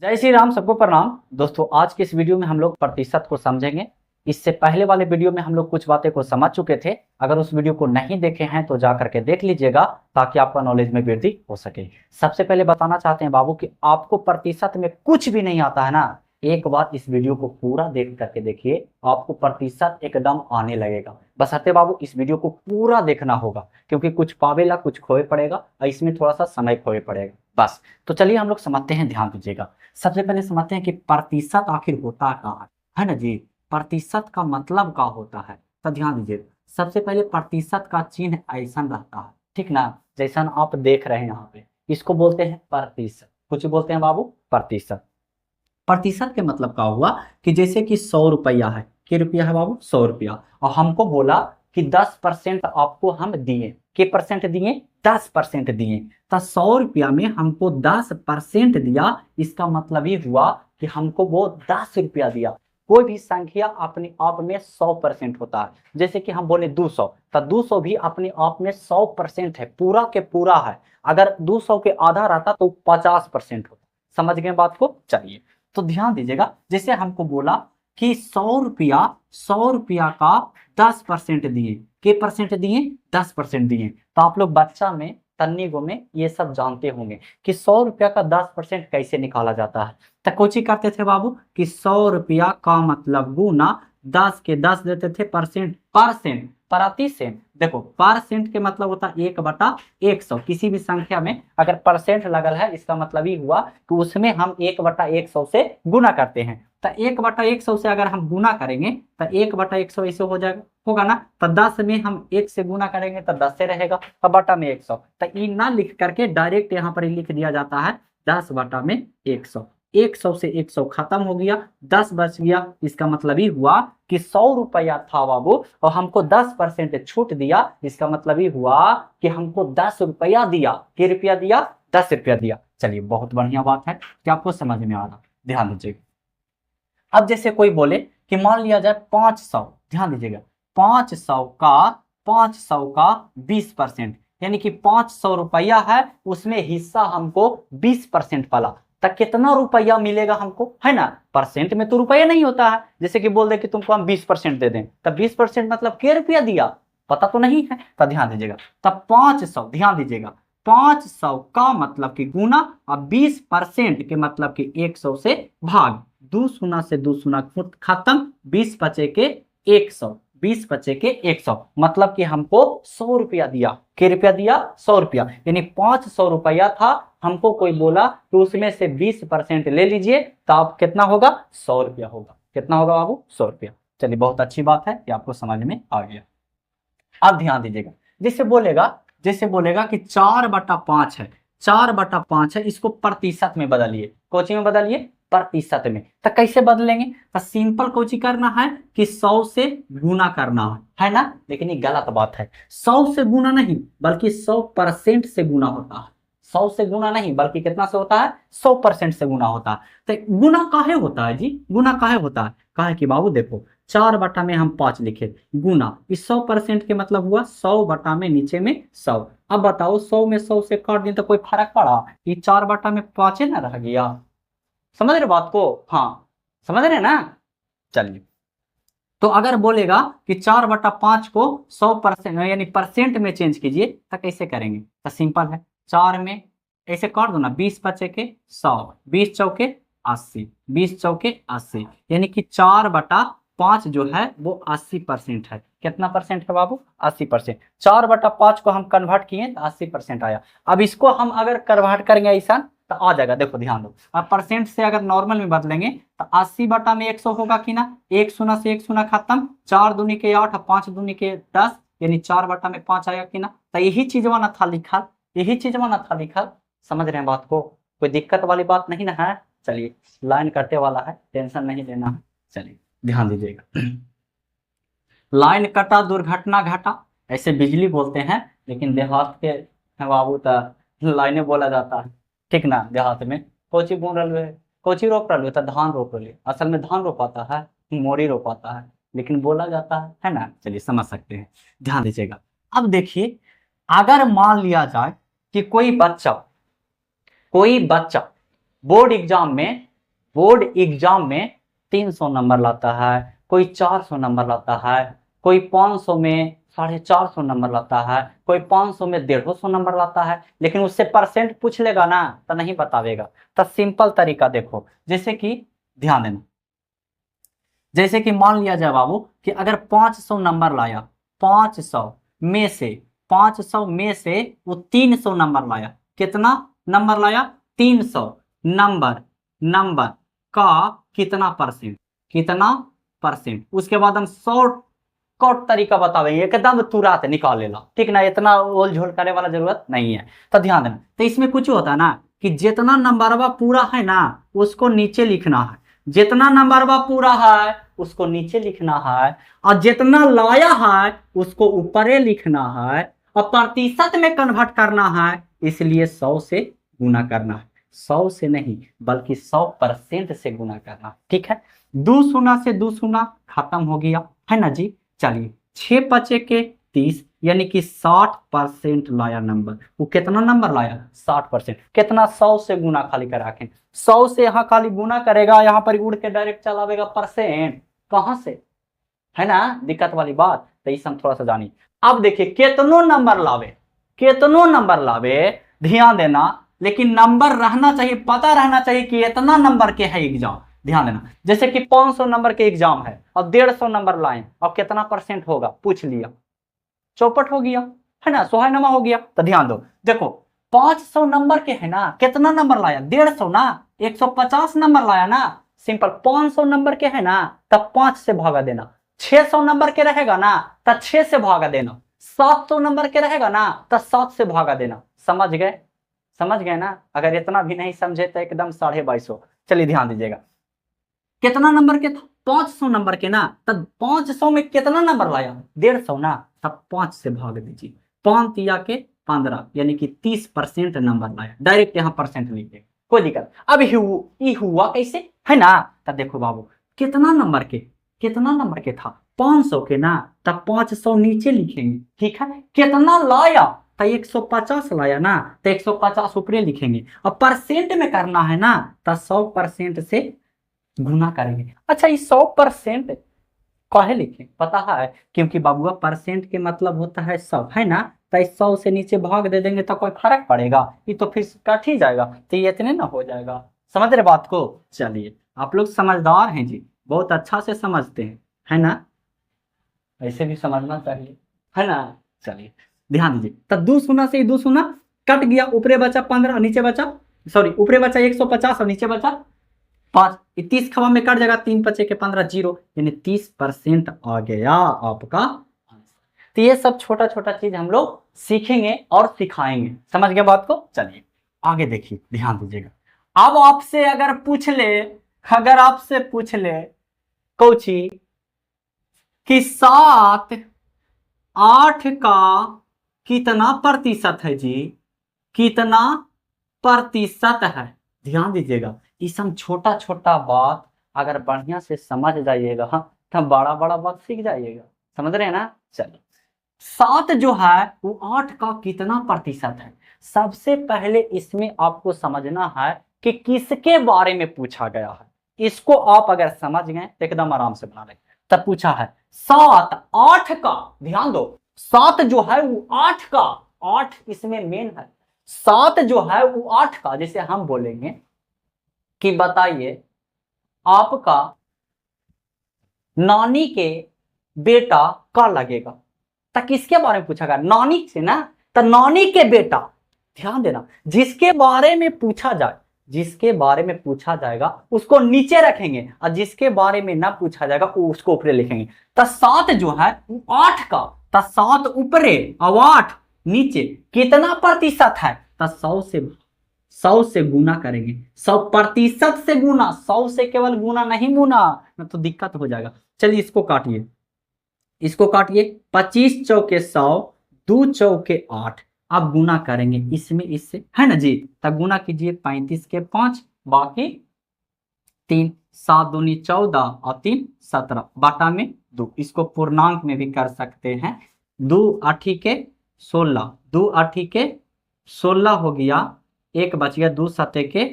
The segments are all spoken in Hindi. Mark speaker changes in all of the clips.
Speaker 1: जय श्री राम, सबको प्रणाम। दोस्तों, आज के इस वीडियो में हम लोग प्रतिशत को समझेंगे। इससे पहले वाले वीडियो में हम लोग कुछ बातें को समझ चुके थे। अगर उस वीडियो को नहीं देखे हैं तो जा करके देख लीजिएगा ताकि आपका नॉलेज में वृद्धि हो सके। सबसे पहले बताना चाहते हैं बाबू कि आपको प्रतिशत में कुछ भी नहीं आता है ना, एक बार इस वीडियो को पूरा देख करके देखिए, आपको प्रतिशत एकदम आने लगेगा। बशर्ते बाबू इस वीडियो को पूरा देखना होगा, क्योंकि कुछ पावेला कुछ खोए पड़ेगा और इसमें थोड़ा सा समय खोए पड़ेगा। बस तो चलिए हम लोग समझते हैं, ध्यान दीजिएगा। सबसे पहले समझते हैं कि प्रतिशत आखिर होता क्या है ना जी। प्रतिशत का मतलब क्या होता है, तो ध्यान दीजिए। सबसे पहले प्रतिशत का चिन्ह ऐसा रहता है, ठीक ना, जैसा आप देख रहे हैं यहाँ पे, इसको बोलते हैं प्रतिशत। कुछ बोलते हैं बाबू प्रतिशत। प्रतिशत के मतलब क्या हुआ कि जैसे कि 100 रुपया है, क्या रुपया है बाबू, 100 रुपया, और हमको बोला कि 10% आपको हम दिए। के परसेंट दिए, 10% दिए। तो 100 रुपया में हमको 10% दिया, इसका मतलब ये हुआ कि हमको वो 10 रुपया दिया। कोई भी संख्या अपने आप में 100% होता है। जैसे कि हम बोले 200, तो 200 भी अपने आप में 100% है, पूरा के पूरा है। अगर 200 के आधा रहता तो 50% होता। समझ गए बात को। चलिए तो ध्यान दीजिएगा, जैसे हमको बोला कि 100 रुपया का 10% दिए। के परसेंट दिए, 10% दिए। तो आप लोग बच्चा में तन्नीगो में ये सब जानते होंगे कि 100 रुपया का 10% कैसे निकाला जाता है। तो कोची करते थे बाबू कि 100 रुपया का मतलब गुना 10 के 10 देते थे परसेंट, परसेंट प्रतिशत। देखो परसेंट के मतलब होता है 1/100। किसी भी संख्या में अगर परसेंट लगल है, इसका मतलब ये हुआ कि उसमें हम 1/100 से गुना करते हैं। तो 1/100 से अगर हम गुना करेंगे तो 1/100 ऐसे हो जाएगा, होगा ना। तो 10 में हम 1 से गुना करेंगे तो 10 से रहेगा, तो बटा में 100। तो ये ना लिख करके डायरेक्ट यहाँ पर लिख दिया जाता है 10/100। 100 से 100 खत्म हो गया, 10 बच गया। इसका मतलब ये हुआ कि 100 रुपया था बाबू और हमको 10% छूट दिया। इसका मतलब ये हुआ कि हमको 10 रुपया दिया। क्या रुपया दिया, 10 रुपया दिया। चलिए बहुत बढ़िया बात है कि आपको समझ में आ रहा। ध्यान दीजिएगा। अब जैसे कोई बोले कि मान लिया जाए 500, ध्यान दीजिएगा, 500 का 20%, यानी कि 500 रुपया है, उसमें हिस्सा हमको 20% वाला, तब कितना रुपया मिलेगा हमको, है ना। परसेंट में तो रुपया नहीं होता है। जैसे कि बोल दे कि तुमको हम 20% दे दें, तब 20% मतलब क्या रुपया दिया, पता तो नहीं है। तब ध्यान दीजिएगा, तब 500, ध्यान दीजिएगा, 500 का मतलब कि गुना और 20% के मतलब कि 100 से भाग। 2 शून्य से 2 शून्य खत्म, 20 बचे के 100, 20 बचे के 100, मतलब कि हमको 100 रुपया दिया। क्या रुपया दिया, 100 रुपया। यानी 500 रुपया था, हमको कोई बोला तो उसमें से 20% ले लीजिए, तो आप कितना होगा, 100 रुपया होगा। कितना होगा बाबू, 100 रुपया। चलिए बहुत अच्छी बात है कि आपको समझ में आ गया। अब ध्यान दीजिएगा, जैसे बोलेगा कि 4/5 है, 4/5 है, इसको प्रतिशत में बदलिए। कोची में बदलिए, प्रतिशत में। तो कैसे बदलेंगे, तो सिंपल कोची करना है कि 100 से गुना करना है ना। लेकिन ये गलत बात है, 100 से गुना नहीं बल्कि 100% से गुना होता है। 100 से गुना नहीं बल्कि कितना से होता है, 100% से गुना होता है। तो गुना काहे होता है जी, गुना काहे होता है, काहे कि बाबू देखो 4 में हम 5 लिखे, गुना इस 100% के मतलब हुआ 100 में नीचे में 100। अब बताओ 100 में 100 से काट दें तो कोई फर्क पड़ा, ये 4/5 ना रह गया। समझ रहे बात को, हाँ समझ रहे ना। चलिए तो अगर बोलेगा कि 4/5 को 100% यानी परसेंट में चेंज कीजिए, तो कैसे करेंगे, तो सिंपल है, 4 में ऐसे काट दो ना, 20 बचे के 100, 20 चौके 80, 20 चौके 80, यानी कि 4/5 जो है वो 80% है। कितना परसेंट है बाबू, 80%। 4/5 को हम कन्वर्ट किए तो 80% आया। अब इसको हम अगर कन्वर्ट करेंगे ऐसा तो आ जाएगा, देखो ध्यान दो। अब परसेंट से अगर नॉर्मल में बदलेंगे तो 80/100 होगा कि ना। 1 शून्य से 1 शून्य खत्म, 4 दूनी के 8, 5 दूनी के 10, यानी 4/5 आया कि ना। तो यही चीजवा ना था लिखल, यही चीजवा ना था लिखल। समझ रहे हैं बात को, कोई दिक्कत वाली बात नहीं ना है। चलिए लाइन कटने वाला है, टेंशन नहीं लेना है। चलिए ध्यान दीजिएगा, लाइन कटा दुर्घटना घटा, ऐसे बिजली बोलते हैं, लेकिन देहात के बाबू तो लाइने बोला जाता है, ठीक ना। देहात में कोची बुन रहे, कोची रोप रहे तो धान रोप रहे, असल में धान रोपाता है, मोरी रोपाता है, लेकिन बोला जाता है ना। चलिए समझ सकते हैं, ध्यान दीजिएगा। अब देखिए, अगर मान लिया जाए कि कोई बच्चा बोर्ड एग्जाम में बोर्ड एग्जाम में 300 नंबर लाता है, कोई 400 नंबर लाता है, कोई 500 में 450 नंबर लाता है, कोई 500 में 150 नंबर लाता है, लेकिन उससे परसेंट पूछ लेगा ना तो नहीं बतावेगा। तो सिंपल तरीका देखो, जैसे कि ध्यान देना, जैसे कि मान लिया जाए बाबू कि अगर 500 नंबर लाया, 500 में से 500 में से वो 300 नंबर लाया, कितना नंबर लाया, 300 नंबर, नंबर का कितना परसेंट, कितना परसेंट, उसके बाद हम शॉर्ट कट तरीका बतावेंगे, एकदम तुरंत निकाल लेला, ठीक ना, इतना ओल झोल करने वाला जरूरत नहीं है। तो ध्यान देना, तो इसमें कुछ होता है ना कि जितना नंबरवा पूरा है ना उसको नीचे लिखना है, जितना नंबरवा पूरा है उसको नीचे लिखना है, और जितना लाया है उसको ऊपरे लिखना है, और प्रतिशत में कन्वर्ट करना है, इसलिए 100 से गुना करना है, 100 से नहीं बल्कि 100% से गुना करना, ठीक है। 2 शून्य से 2 शून्य खत्म हो गया है ना जी। चलिए 6 बचे के 30, यानी कि 60% लाया नंबर, वो कितना नंबर लाया, 60%, कितना, 100 से गुना खाली करा के, 100 से यहाँ खाली गुना करेगा, यहाँ पर उड़ के डायरेक्ट चलावेगा परसेंट, कहां से, है ना दिक्कत वाली बात। तो इस हम थोड़ा सा जानिए। अब देखिए कितनो नंबर लावे, कितनो नंबर लावे, ध्यान देना, लेकिन नंबर रहना चाहिए, पता रहना चाहिए कि इतना नंबर के है एग्जाम, ध्यान देना। जैसे कि 500 नंबर के एग्जाम है और 150 नंबर लाए और कितना परसेंट होगा पूछ लिया, चौपट हो गया, है ना, सोहायनामा हो गया। तो ध्यान दो, देखो 500 नंबर के है ना, कितना नंबर लाया, 150 ना, 150 नंबर लाया ना, सिंपल। 500 नंबर के है ना तब 5 से भागा देना, 600 नंबर के रहेगा ना तब 6 से भागा देना, 700 नंबर के रहेगा ना तब 7 से भागा देना, समझ गए, समझ गए ना। अगर इतना भी नहीं समझे तो एकदम 2250। चलिए ध्यान दीजिएगा, कितना नंबर के था, 500 नंबर के ना, तब 500 में कितना नंबर लाया, 150 ना, तब 5 से भाग दीजिए, 5 या के 15, यानी कि 30% नंबर लाया, डायरेक्ट यहाँ परसेंट लिखिए, कोई दिक्कत। अब ये हुआ कैसे, है ना। तब देखो बाबू कितना नंबर के, कितना नंबर के था, 500 के ना, तब 500 नीचे लिखेंगे, ठीक है। कितना लाया, तो 150 लाया ना, तो 150 ऊपरे लिखेंगे, और परसेंट में करना है ना तो 100% से गुना करेंगे। अच्छा ये 100% काहे लिखे पता है, क्योंकि बाबुआ परसेंट के मतलब होता है 100, है ना। तो 100 से नीचे भाग दे देंगे तो कोई फर्क पड़ेगा, ये तो फिर कट ही जाएगा, तो ये इतने ना हो जाएगा, समझ रहे बात को। चलिए आप लोग समझदार हैं जी, बहुत अच्छा से समझते हैं, है ना, ऐसे भी समझना चाहिए, है ना। चलिए ध्यान दीजिए, तब 2 शून्य से 2 शून्य कट गया, ऊपरे बचा 15 नीचे बचा, सॉरी ऊपरे बचा 150 और नीचे बचा 5, 30 खवा में कट जाएगा, 3 बचे के 15 जीरो, यानी 30% आ गया आपका आंसर। तो ये सब छोटा छोटा चीज हम लोग सीखेंगे और सिखाएंगे, समझ गए बात को। चलिए आगे देखिए, ध्यान दीजिएगा। अब आपसे अगर पूछ ले, अगर आपसे पूछ ले कोची कि 7 8 का कितना प्रतिशत है जी, कितना प्रतिशत है, ध्यान दीजिएगा। इस हम छोटा छोटा बात अगर बढ़िया से समझ जाइएगा तब बड़ा बड़ा बात सीख जाइएगा, समझ रहे हैं ना। चलो 7 जो है वो 8 का कितना प्रतिशत है। सबसे पहले इसमें आपको समझना है कि किसके बारे में पूछा गया है, इसको आप अगर समझ गए तो एकदम आराम से बना लेंगे। तब पूछा है 7 8 का, ध्यान दो 7 जो है वो 8 का, 8 इसमें मेन है, 7 जो है वो 8 का। जैसे हम बोलेंगे कि बताइए आपका नानी के बेटा का लगेगा, तो किसके बारे में पूछा गया, नानी से ना, तो नानी के बेटा, ध्यान देना जिसके बारे में पूछा जाए, जिसके बारे में पूछा जाएगा उसको नीचे रखेंगे, और जिसके बारे में ना पूछा जाएगा वो उसको ऊपरे लिखेंगे। तो 7 जो है वो 8 का, तो 7 ऊपरे और 8 नीचे, कितना प्रतिशत है, तो 100 से गुना करेंगे, 100% से गुना, 100 से केवल गुना नहीं गुना, ना तो दिक्कत हो जाएगा। चलिए इसको काटिए, इसको काटिए, 25 चौके 100, 2 चौके 8, अब गुना करेंगे इसमें इससे, है ना जी। तब गुना कीजिए, 35 के 5 बाकी 3, 7 दूनी 14 और 3 17, बाटा में 2, इसको पूर्णांक में भी कर सकते हैं, 2 8 के 16, 2 8 के 16 हो गया, एक बच गया, 2 7 के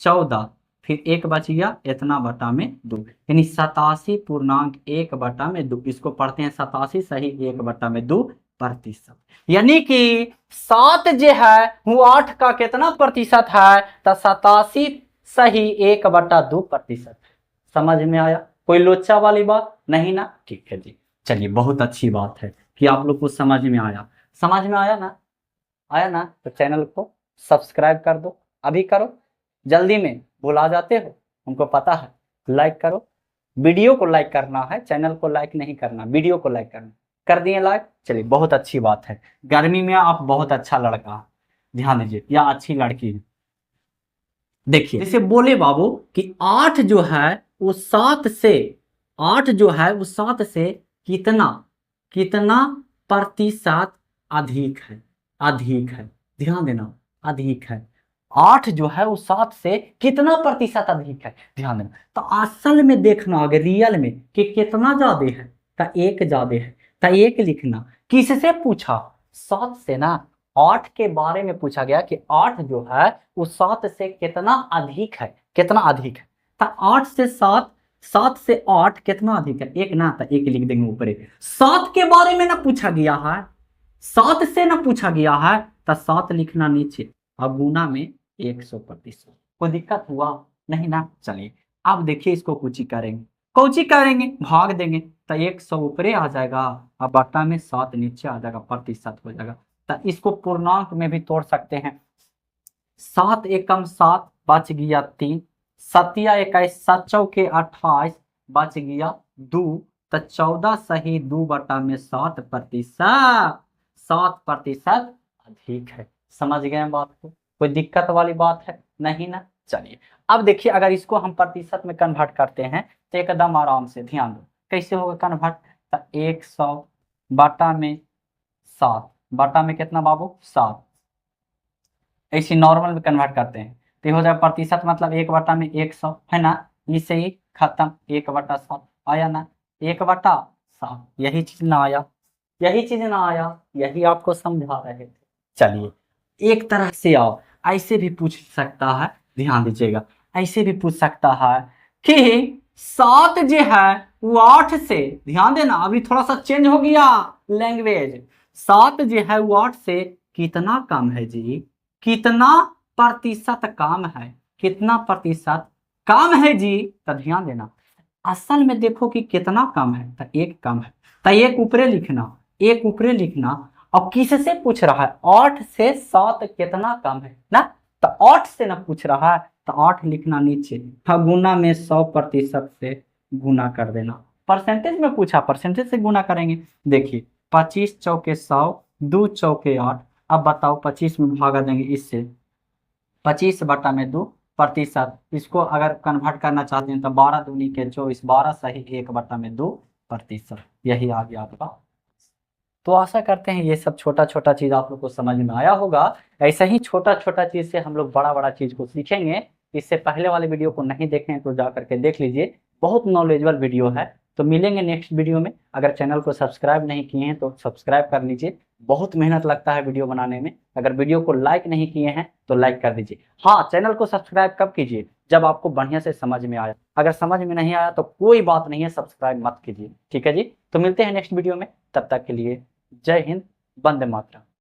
Speaker 1: 14, फिर 1 बच गया इतना बटा में 2, यानी 87.1/2। इसको पढ़ते हैं 87 सही 1/2%। यानी कि 7 जो है वो 8 का कितना प्रतिशत है, तो 87 सही 1/2%। समझ में आया? कोई लोचा वाली बात नहीं ना? ठीक है जी, चलिए बहुत अच्छी बात है कि आप लोग को समझ में आया। समझ में आया ना? आया ना? तो चैनल को सब्सक्राइब कर दो, अभी करो, जल्दी में भुला जाते हो, हमको पता है। लाइक करो, वीडियो को लाइक करना है, चैनल को लाइक नहीं करना, वीडियो को लाइक करना। कर दिए लाइक? चलिए बहुत अच्छी बात है। गर्मी में आप बहुत अच्छा लड़का, ध्यान दीजिए, या अच्छी लड़की है। देखिए जैसे बोले बाबू कि 8 जो है वो 7 से, 8 जो है वो 7 से कितना कितना प्रतिशत अधिक है, अधिक है, ध्यान देना, अधिक है। 8 जो है वो 7 से कितना प्रतिशत अधिक है, ध्यान देना। तो असल में देखना अगर रियल में कि कितना ज्यादा है, तो 1 ज्यादा है, तो 1 लिखना। किससे पूछा? 7 से ना। 8 के बारे में पूछा गया कि 8 जो है वो 7 से कितना अधिक है, कितना अधिक है। तो 8 से 7, 7 से 8 कितना अधिक है, 1 ना, तो 1 लिख देंगे ऊपर। 7 के बारे में ना पूछा गया है, 7 से ना पूछा गया है, तो 7 लिखना नीचे और गुना में 100%। कोई दिक्कत हुआ नहीं ना? चलिए अब देखिए इसको कुछ करेंगे, कोची करेंगे, भाग देंगे, तो 100 ऊपरे आ जाएगा और बट्टा में 7 नीचे आ जाएगा, प्रतिशत हो जाएगा। तो इसको पूर्णांक में भी तोड़ सकते हैं। 7 एकम 7 बच गया 3, 7 21 7 चौके 28 बच गया 2, तो 14 सही 2/7%, 7% अधिक है। समझ गए बात को? कोई दिक्कत वाली बात है नहीं ना? चलिए अब देखिए अगर इसको हम प्रतिशत में कन्वर्ट करते हैं तो एकदम आराम से, ध्यान दो कैसे होगा कन्वर्ट। तो 100 बटा में 7, बटा में कितना बाबू? 7। ऐसे नॉर्मल में कन्वर्ट करते हैं तो ये हो जाएगा प्रतिशत, मतलब 1/100 है ना। इससे ही खत्म, 1/7 आया ना, 1/7। यही चीज ना आया, यही चीज ना आया, यही आपको समझा रहे थे। चलिए एक तरह से आओ, ऐसे भी पूछ सकता है, ध्यान दीजिएगा, ऐसे भी पूछ सकता है कि 7 जो है वो 8 से, ध्यान देना अभी थोड़ा सा चेंज हो गया लैंग्वेज। 7 जो है वो 8 से कितना कम है जी, कितना प्रतिशत कम है, कितना प्रतिशत कम है जी। तो ध्यान देना असल में देखो कि कितना कम है, तो 1 कम है, तो 1 ऊपरे लिखना, 1 ऊपरे लिखना। और किससे पूछ रहा है? 8 से 7 कितना कम है ना, तो 8 से ना पूछ रहा है, तो 8 लिखना नीचे, हाँ गुना में 100% से गुना कर देना। परसेंटेज में पूछा, परसेंटेज से गुना करेंगे। देखिए 25 चौके 100, 2 चौके 8। अब बताओ 25 में भागा देंगे इससे, 25/2%। इसको अगर कन्वर्ट करना चाहते हैं तो 12 दूनी के 24, 12 सही 1/2%। यही आ गया आपका। तो आशा करते हैं ये सब छोटा छोटा चीज आप लोग को समझ में आया होगा। ऐसा ही छोटा छोटा चीज से हम लोग बड़ा बड़ा चीज को सीखेंगे। इससे पहले वाले वीडियो को नहीं देखे हैं तो जा करके देख लीजिए, बहुत नॉलेजेबल वीडियो है। तो मिलेंगे नेक्स्ट वीडियो में। अगर चैनल को सब्सक्राइब नहीं किए हैं तो सब्सक्राइब कर लीजिए, बहुत मेहनत लगता है वीडियो बनाने में। अगर वीडियो को लाइक नहीं किए हैं तो लाइक कर दीजिए। हाँ, चैनल को सब्सक्राइब कब कीजिए? जब आपको बढ़िया से समझ में आया। अगर समझ में नहीं आया तो कोई बात नहीं है, सब्सक्राइब मत कीजिए, ठीक है जी। तो मिलते हैं नेक्स्ट वीडियो में, तब तक के लिए जय हिंद, वंदे मातरम।